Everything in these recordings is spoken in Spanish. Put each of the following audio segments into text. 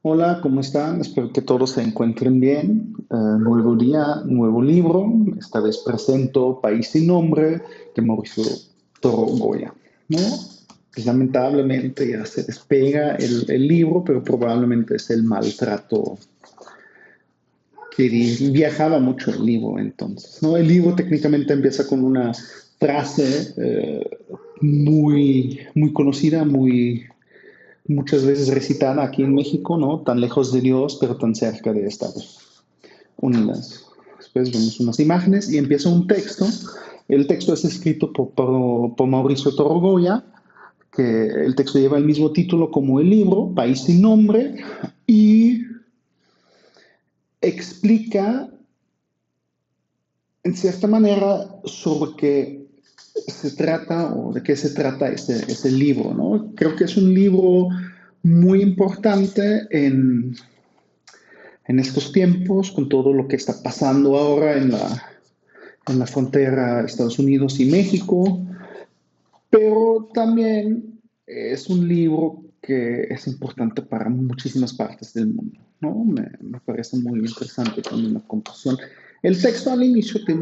Hola, ¿cómo están? Espero que todos se encuentren bien. Nuevo día, nuevo libro. Esta vez presento País sin nombre de Mauricio Toro Goya, ¿no? Pues lamentablemente ya se despega el libro, pero probablemente es el maltrato que viajaba mucho el libro entonces, ¿no? El libro técnicamente empieza con una frase muy conocida, muchas veces recitada aquí en México, ¿no? Tan lejos de Dios, pero tan cerca de Estados Unidos. Después vemos unas imágenes y empieza un texto. El texto es escrito por Mauricio Torogoya, que el texto lleva el mismo título como el libro, País sin nombre, y explica, en cierta manera, sobre qué se trata o de qué se trata ese libro, ¿no? Creo que es un libro muy importante en estos tiempos, con todo lo que está pasando ahora en la frontera Estados Unidos y México, pero también es un libro que es importante para muchísimas partes del mundo, ¿no? Me parece muy interesante también la compasión. El texto al inicio tiene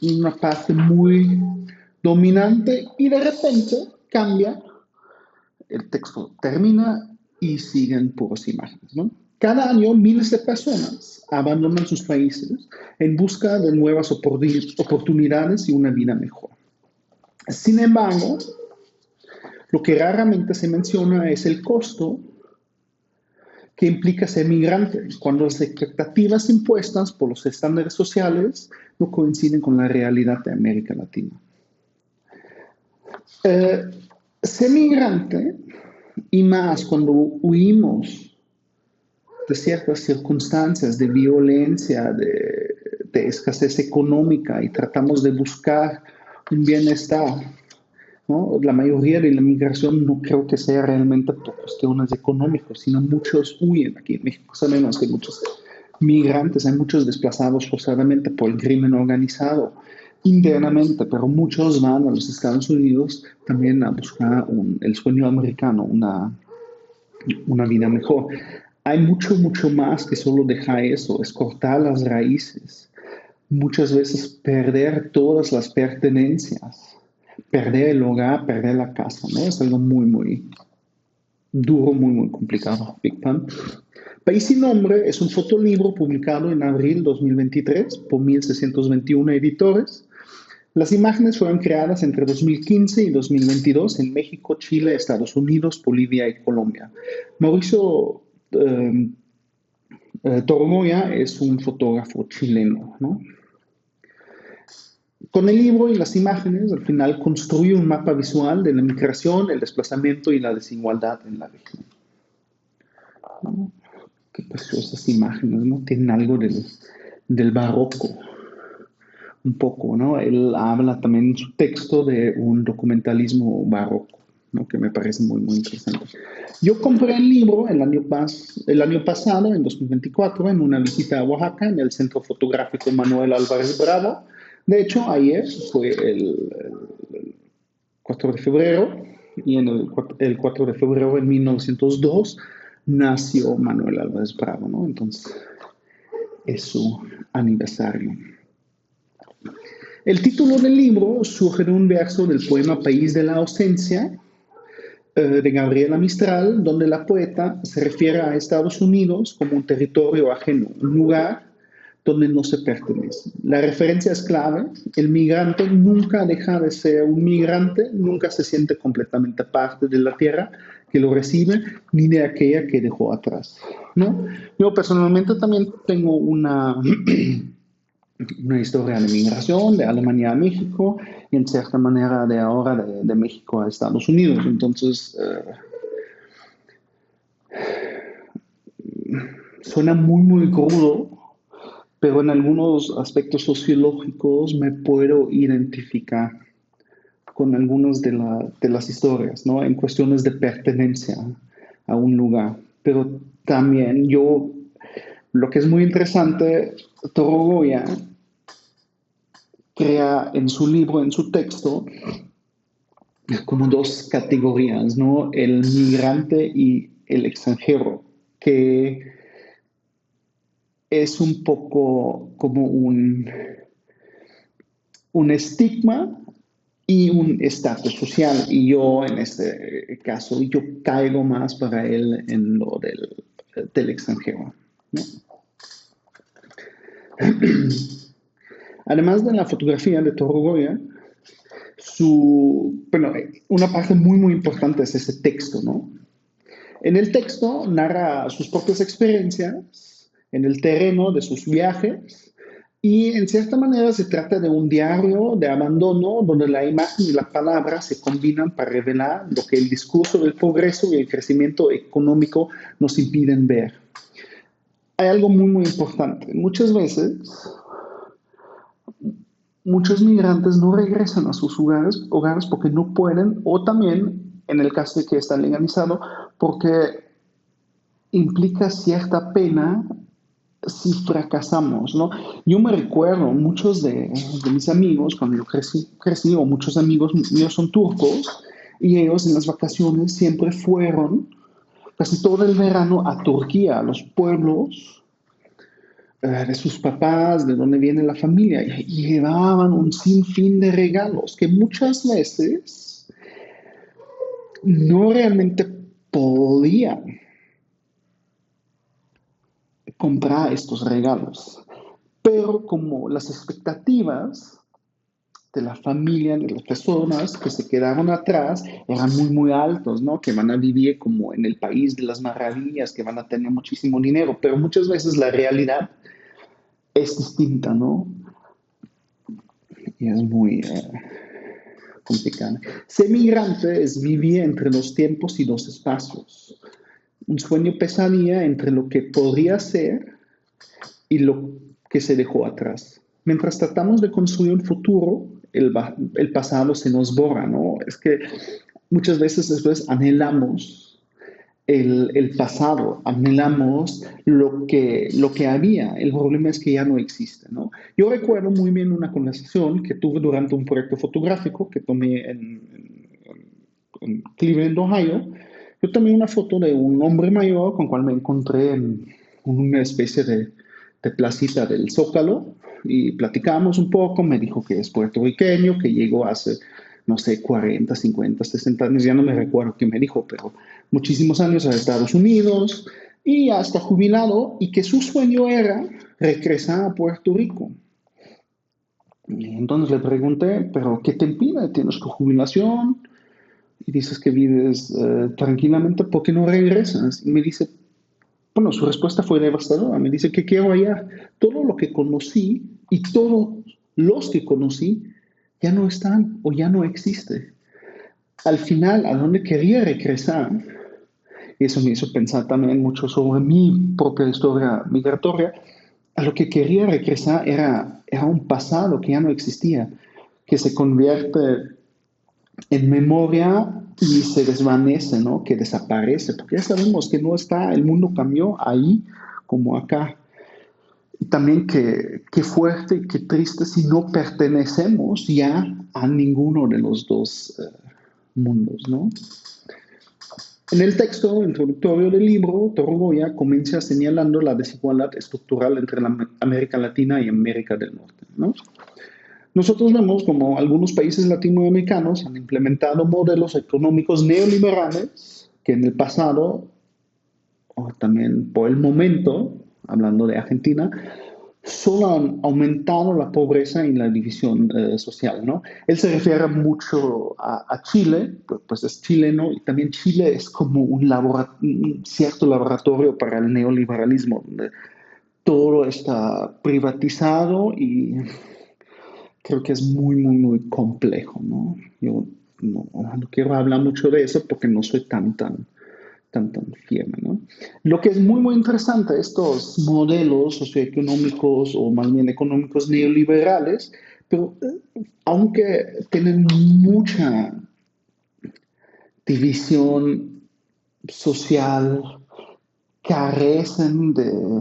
una parte muy dominante y de repente cambia, el texto termina y siguen puras imágenes, ¿no? Cada año miles de personas abandonan sus países en busca de nuevas oportunidades y una vida mejor. Sin embargo, lo que raramente se menciona es el costo que implica ser migrante, cuando las expectativas impuestas por los estándares sociales no coinciden con la realidad de América Latina. Eh, Ser migrante, y más cuando huimos de ciertas circunstancias de violencia, de escasez económica y tratamos de buscar un bienestar, ¿no? La mayoría de la migración no creo que sea realmente por cuestiones económicas, sino muchos huyen. Aquí en México sabemos que hay muchos migrantes, hay muchos desplazados forzadamente por el crimen organizado internamente, pero muchos van a los Estados Unidos también a buscar el sueño americano, una vida mejor. Hay mucho más que solo dejar eso, es cortar las raíces, muchas veces perder todas las pertenencias, perder el hogar, perder la casa, ¿no? Es algo muy duro, muy complicado. Big Pan. País sin nombre es un fotolibro publicado en abril 2023 por 1621 editores. Las imágenes fueron creadas entre 2015 y 2022 en México, Chile, Estados Unidos, Bolivia y Colombia. Mauricio Toromoya es un fotógrafo chileno, ¿no? Con el libro y las imágenes, al final construye un mapa visual de la migración, el desplazamiento y la desigualdad en la región. ¿No? Qué preciosas imágenes, ¿no? Tienen algo del barroco, un poco, ¿no? Él habla también en su texto de un documentalismo barroco, ¿no? Que me parece muy interesante. Yo compré el libro el año pasado, en 2024, en una visita a Oaxaca, en el Centro Fotográfico Manuel Álvarez Bravo. De hecho, ayer fue el 4 de febrero, y en el 4 de febrero de 1902 nació Manuel Álvarez Bravo, ¿no? Entonces, es su aniversario. El título del libro surge de un verso del poema País de la Ausencia, de Gabriela Mistral, donde la poeta se refiere a Estados Unidos como un territorio ajeno, un lugar donde no se pertenece. La referencia es clave. El migrante nunca deja de ser un migrante, nunca se siente completamente parte de la tierra que lo recibe, ni de aquella que dejó atrás, ¿no? Yo personalmente también tengo una historia de migración de Alemania a México y en cierta manera de ahora de México a Estados Unidos. Entonces, suena muy crudo, pero en algunos aspectos sociológicos me puedo identificar con algunas de las historias, ¿no? En cuestiones de pertenencia a un lugar. Pero también lo que es muy interesante, Torogoya crea en su libro, en su texto, como dos categorías, ¿no? El migrante y el extranjero. que es un poco como un estigma y un estatus social. Y yo, en este caso, yo caigo más para él en lo del extranjero, ¿no? Además de la fotografía de Toro Goya, bueno, una parte muy, muy importante es ese texto, ¿no? En el texto narra sus propias experiencias en el terreno de sus viajes y en cierta manera se trata de un diario de abandono donde la imagen y la palabra se combinan para revelar lo que el discurso del progreso y el crecimiento económico nos impiden ver. Hay algo muy, muy importante. Muchas veces, muchos migrantes no regresan a sus hogares porque no pueden, o también, en el caso de que está legalizado, porque implica cierta pena si fracasamos, ¿no? Yo me recuerdo, muchos de mis amigos, cuando yo crecí, o muchos amigos míos son turcos, y ellos en las vacaciones siempre fueron, casi todo el verano, a Turquía, a los pueblos de sus papás, de donde viene la familia, y llevaban un sinfín de regalos que muchas veces no realmente podían comprar estos regalos. Pero como las expectativas de la familia, de las personas que se quedaron atrás, eran muy, muy altos, ¿no? Que van a vivir como en el país de las maravillas, que van a tener muchísimo dinero, pero muchas veces la realidad es distinta, ¿no? Y es muy complicada. Ser migrante es vivir entre los tiempos y los espacios. Un sueño pesadilla entre lo que podría ser y lo que se dejó atrás. Mientras tratamos de construir un futuro, el pasado se nos borra, ¿no? Es que muchas veces después anhelamos el pasado, anhelamos lo que había. El problema es que ya no existe, ¿no? Yo recuerdo muy bien una conversación que tuve durante un proyecto fotográfico que tomé en Cleveland, Ohio. Yo tomé una foto de un hombre mayor con cual me encontré en una especie de placita del Zócalo y platicamos un poco. Me dijo que es puertorriqueño, que llegó hace, no sé, 40, 50, 60 años, ya no me recuerdo qué me dijo, pero muchísimos años a Estados Unidos y hasta jubilado, y que su sueño era regresar a Puerto Rico. Y entonces le pregunté, ¿pero qué te impide? ¿Tienes tu jubilación? Y dices que vives tranquilamente, ¿por qué no regresas? Y me dice, bueno, su respuesta fue devastadora. Me dice que quiero hallar todo lo que conocí y todos los que conocí ya no están o ya no existe. Al final, a donde quería regresar, y eso me hizo pensar también mucho sobre mi propia historia migratoria, a lo que quería regresar era un pasado que ya no existía, que se convierte en memoria y se desvanece, ¿no? Que desaparece, porque ya sabemos que no está, el mundo cambió ahí como acá. Y también qué fuerte y qué triste si no pertenecemos ya a ninguno de los dos mundos, ¿no? En el texto introductorio del libro, Toro Goya comienza señalando la desigualdad estructural entre la América Latina y América del Norte, ¿no? Nosotros vemos como algunos países latinoamericanos han implementado modelos económicos neoliberales que en el pasado, o también por el momento, hablando de Argentina, solo han aumentado la pobreza y la división social, ¿no? Él se refiere mucho a Chile, pues es chileno, y también Chile es como un cierto laboratorio para el neoliberalismo, donde todo está privatizado y creo que es muy, muy, muy complejo, ¿no? Yo no quiero hablar mucho de eso porque no soy tan firme, ¿no? Lo que es muy, muy interesante, estos modelos socioeconómicos o más bien económicos neoliberales, pero aunque tienen mucha división social, carecen de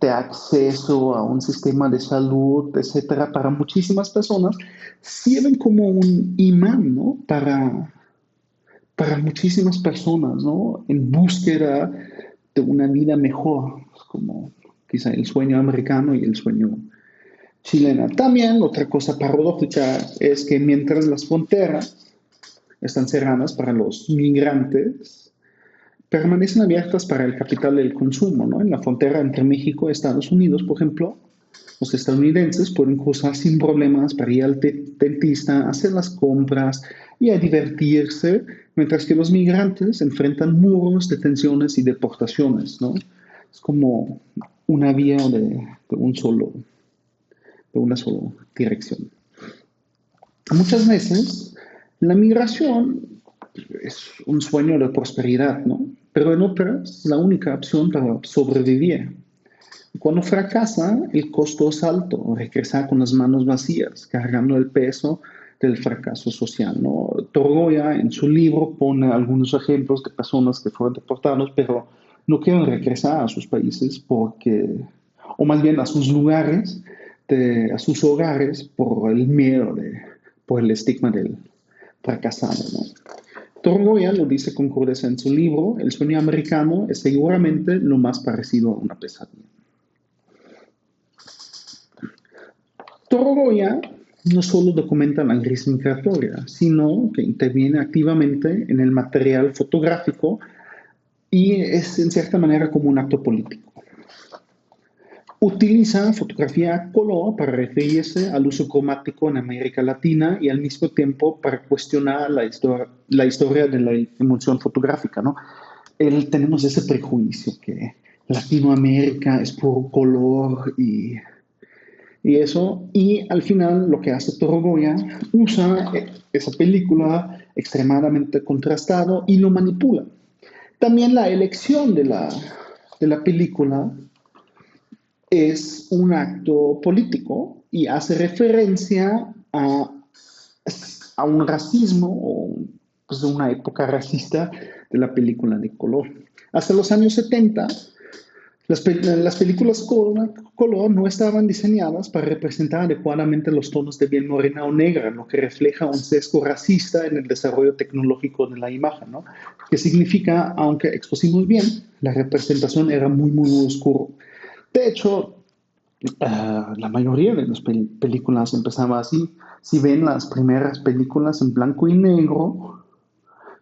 acceso a un sistema de salud, etcétera, para muchísimas personas, sirven como un imán, ¿no? para muchísimas personas, ¿no? En búsqueda de una vida mejor, como quizá el sueño americano y el sueño chileno. También otra cosa paradójica es que mientras las fronteras están cerradas para los migrantes, permanecen abiertas para el capital del consumo, ¿no? En la frontera entre México y Estados Unidos, por ejemplo, los estadounidenses pueden cruzar sin problemas para ir al dentista, hacer las compras y a divertirse, mientras que los migrantes enfrentan muros, detenciones y deportaciones, ¿no? Es como una vía de una sola dirección. Muchas veces la migración es un sueño de prosperidad, ¿no? Pero en otras, la única opción para sobrevivir. Cuando fracasa, el costo es alto, regresa con las manos vacías, cargando el peso del fracaso social, ¿no? Torgoya en su libro pone algunos ejemplos de personas que fueron deportadas, pero no quieren regresar a sus países porque, o más bien a sus lugares, a sus hogares por el miedo, por el estigma del fracasado, ¿no? Torgoya lo dice con crudeza en su libro, el sueño americano es seguramente lo más parecido a una pesadilla. Torgoya no solo documenta la crisis migratoria, sino que interviene activamente en el material fotográfico y es en cierta manera como un acto político. Utiliza fotografía a color para referirse al uso cromático en América Latina y al mismo tiempo para cuestionar la historia de la emulsión fotográfica, ¿no? Tenemos ese prejuicio que Latinoamérica es puro color y eso, y al final lo que hace Torgoya, usa esa película extremadamente contrastado y lo manipula. También la elección de la película es un acto político y hace referencia a un racismo o pues, una época racista de la película de color. Hasta los años 70, las películas color no estaban diseñadas para representar adecuadamente los tonos de piel morena o negra, lo que refleja un sesgo racista en el desarrollo tecnológico de la imagen, ¿no? Que significa, aunque expusimos bien, la representación era muy, muy, muy oscuro. De hecho, la mayoría de las películas empezaba así. Si ven las primeras películas en blanco y negro,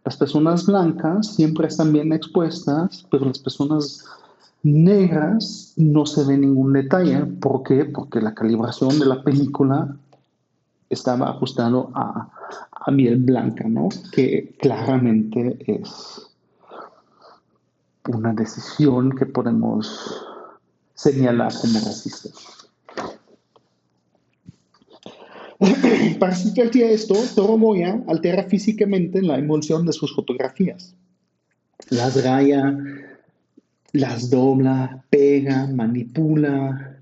las personas blancas siempre están bien expuestas, pero las personas negras no se ve ningún detalle. ¿Por qué? Porque la calibración de la película estaba ajustado a piel blanca, ¿no? Que claramente es una decisión que podemos señalar como racista. Para situarte a esto, Torgoya altera físicamente la emulsión de sus fotografías. Las raya, las dobla, pega, manipula.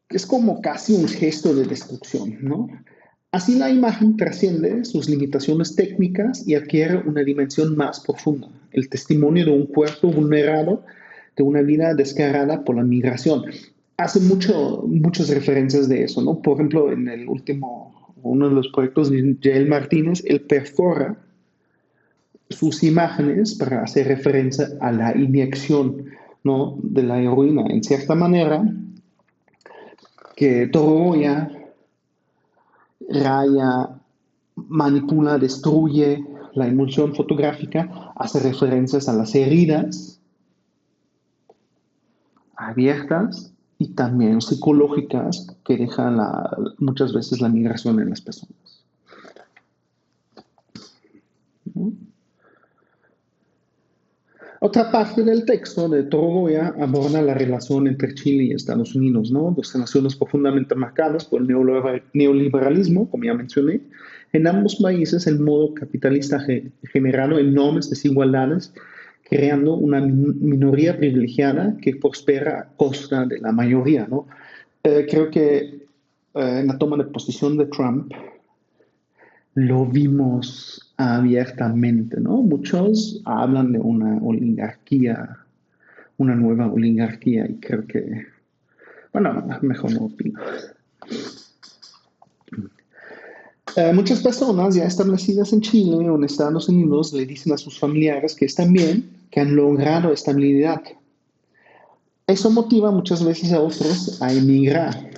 Es como casi un gesto de destrucción, ¿no? Así la imagen trasciende sus limitaciones técnicas y adquiere una dimensión más profunda, el testimonio de un cuerpo vulnerado, de una vida descarada por la migración. Hace muchas referencias de eso, ¿no? Por ejemplo, en el último, uno de los proyectos de Yael Martínez, él perfora sus imágenes para hacer referencia a la inyección, ¿no? De la heroína. En cierta manera, que Torgoya raya, manipula, destruye la emulsión fotográfica, hace referencias a las heridas abiertas y también psicológicas que dejan muchas veces la migración en las personas. ¿No? Otra parte del texto de Torgoya aborda la relación entre Chile y Estados Unidos, ¿no? Dos naciones profundamente marcadas por el neoliberalismo, como ya mencioné. En ambos países el modo capitalista ha generado enormes desigualdades, creando una minoría privilegiada que prospera a costa de la mayoría, ¿no? Creo que en la toma de posición de Trump lo vimos abiertamente, ¿no? Muchos hablan de una oligarquía, una nueva oligarquía, y creo que, bueno, mejor no opino. Muchas personas ya establecidas en Chile o en Estados Unidos le dicen a sus familiares que están bien, que han logrado estabilidad. Eso motiva muchas veces a otros a emigrar,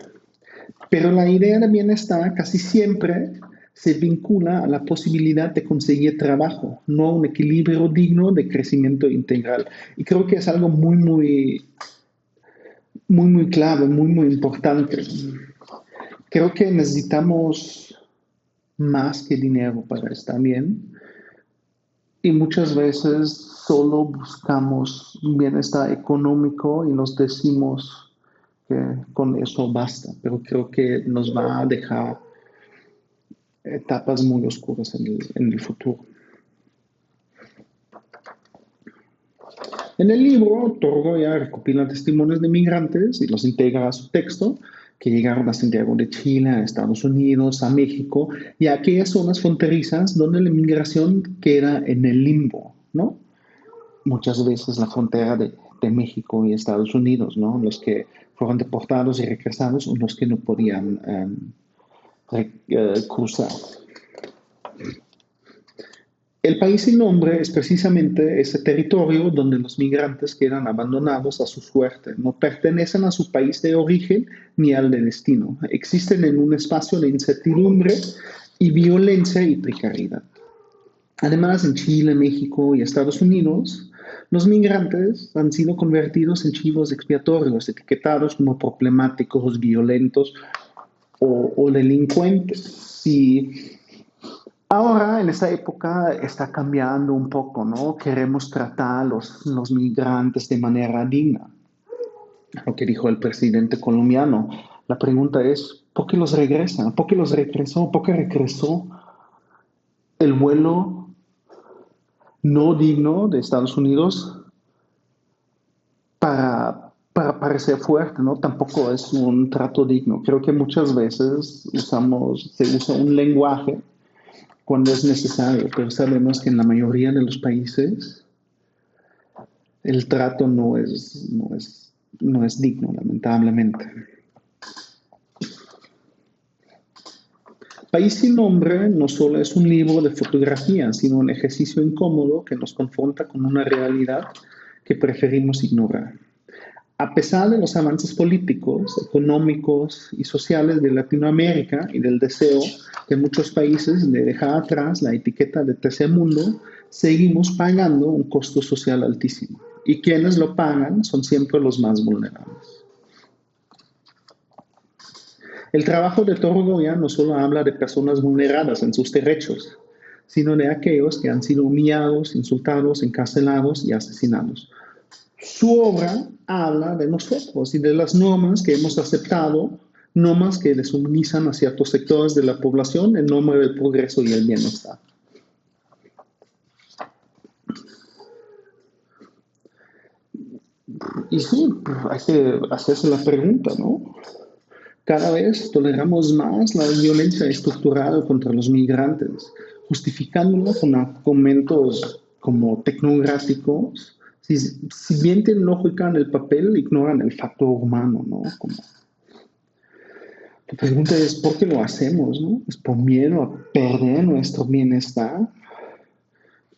pero la idea de bienestar casi siempre se vincula a la posibilidad de conseguir trabajo, no a un equilibrio digno de crecimiento integral. Y creo que es algo muy clave, muy importante. Creo que necesitamos más que dinero para estar bien y muchas veces solo buscamos bienestar económico y nos decimos que con eso basta, pero creo que nos va a dejar etapas muy oscuras en el futuro. En el libro, Torgoya recopila testimonios de migrantes y los integra a su texto, que llegaron a Santiago de Chile, a Estados Unidos, a México y a aquellas zonas fronterizas donde la migración queda en el limbo, ¿no? Muchas veces la frontera de México y Estados Unidos, ¿no? Los que fueron deportados y regresados o los que no podían cruzar. El país sin nombre es precisamente ese territorio donde los migrantes quedan abandonados a su suerte. No pertenecen a su país de origen ni al de destino. Existen en un espacio de incertidumbre y violencia y precariedad. Además, en Chile, México y Estados Unidos, los migrantes han sido convertidos en chivos expiatorios, etiquetados como problemáticos, violentos o delincuentes. Y ahora, en esta época, está cambiando un poco, ¿no? Queremos tratar a los migrantes de manera digna, lo que dijo el presidente colombiano. La pregunta es, ¿por qué los regresan? ¿Por qué los regresó? ¿Por qué regresó el vuelo no digno de Estados Unidos para parecer fuerte, ¿no? Tampoco es un trato digno. Creo que muchas veces se usa un lenguaje cuando es necesario, pero sabemos que en la mayoría de los países el trato no es digno, lamentablemente. País sin nombre no solo es un libro de fotografía, sino un ejercicio incómodo que nos confronta con una realidad que preferimos ignorar. A pesar de los avances políticos, económicos y sociales de Latinoamérica y del deseo de muchos países de dejar atrás la etiqueta de tercer mundo, seguimos pagando un costo social altísimo. Y quienes lo pagan son siempre los más vulnerables. El trabajo de Toro Goya no solo habla de personas vulneradas en sus derechos, sino de aquellos que han sido humillados, insultados, encarcelados y asesinados. Su obra habla de nosotros y de las normas que hemos aceptado, normas que deshumanizan a ciertos sectores de la población en nombre del progreso y el bienestar. Y sí, hay que hacerse la pregunta, ¿no? Cada vez toleramos más la violencia estructural contra los migrantes, justificándola con argumentos como tecnográficos. Si bien tienen lógica en el papel, ignoran el factor humano, ¿no? Como, la pregunta es, ¿por qué lo hacemos, no? ¿Es por miedo a perder nuestro bienestar?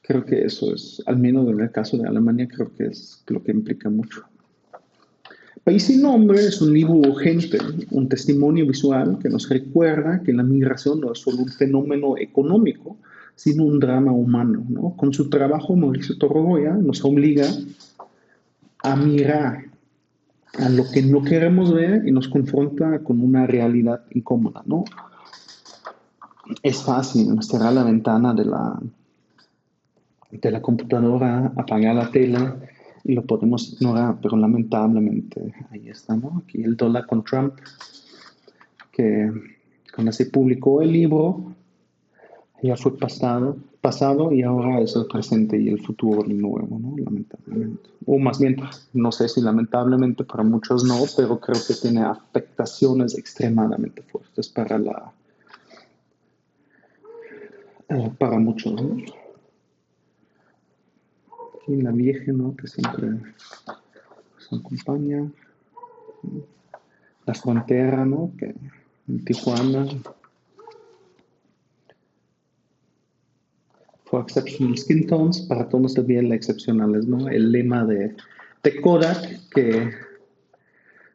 Creo que eso es, al menos en el caso de Alemania, creo que es lo que implica mucho. País sin nombre es un libro urgente, un testimonio visual que nos recuerda que la migración no es solo un fenómeno económico, sino un drama humano, ¿no? Con su trabajo, Mauricio Torroya nos obliga a mirar a lo que no queremos ver y nos confronta con una realidad incómoda, ¿no? Es fácil cerrar la ventana de la computadora, apagar la tele y lo podemos ignorar, pero lamentablemente ahí está, ¿no? Aquí el dólar con Trump, que cuando se publicó el libro ya fue pasado y ahora es el presente y el futuro de nuevo, ¿no? Lamentablemente. O más bien, no sé si lamentablemente para muchos no, pero creo que tiene afectaciones extremadamente fuertes para muchos, ¿no? Aquí la vieja, ¿no? Que siempre nos acompaña. La frontera, ¿no? Que en Tijuana. for exceptional skin tones, para tonos de piel excepcionales, ¿no? El lema de Kodak, que,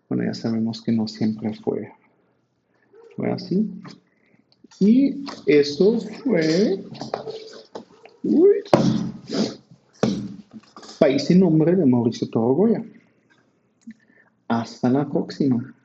bueno, ya sabemos que no siempre fue así. Y eso fue, uy, País y Nombre de Mauricio Toro Goya. Hasta la próxima.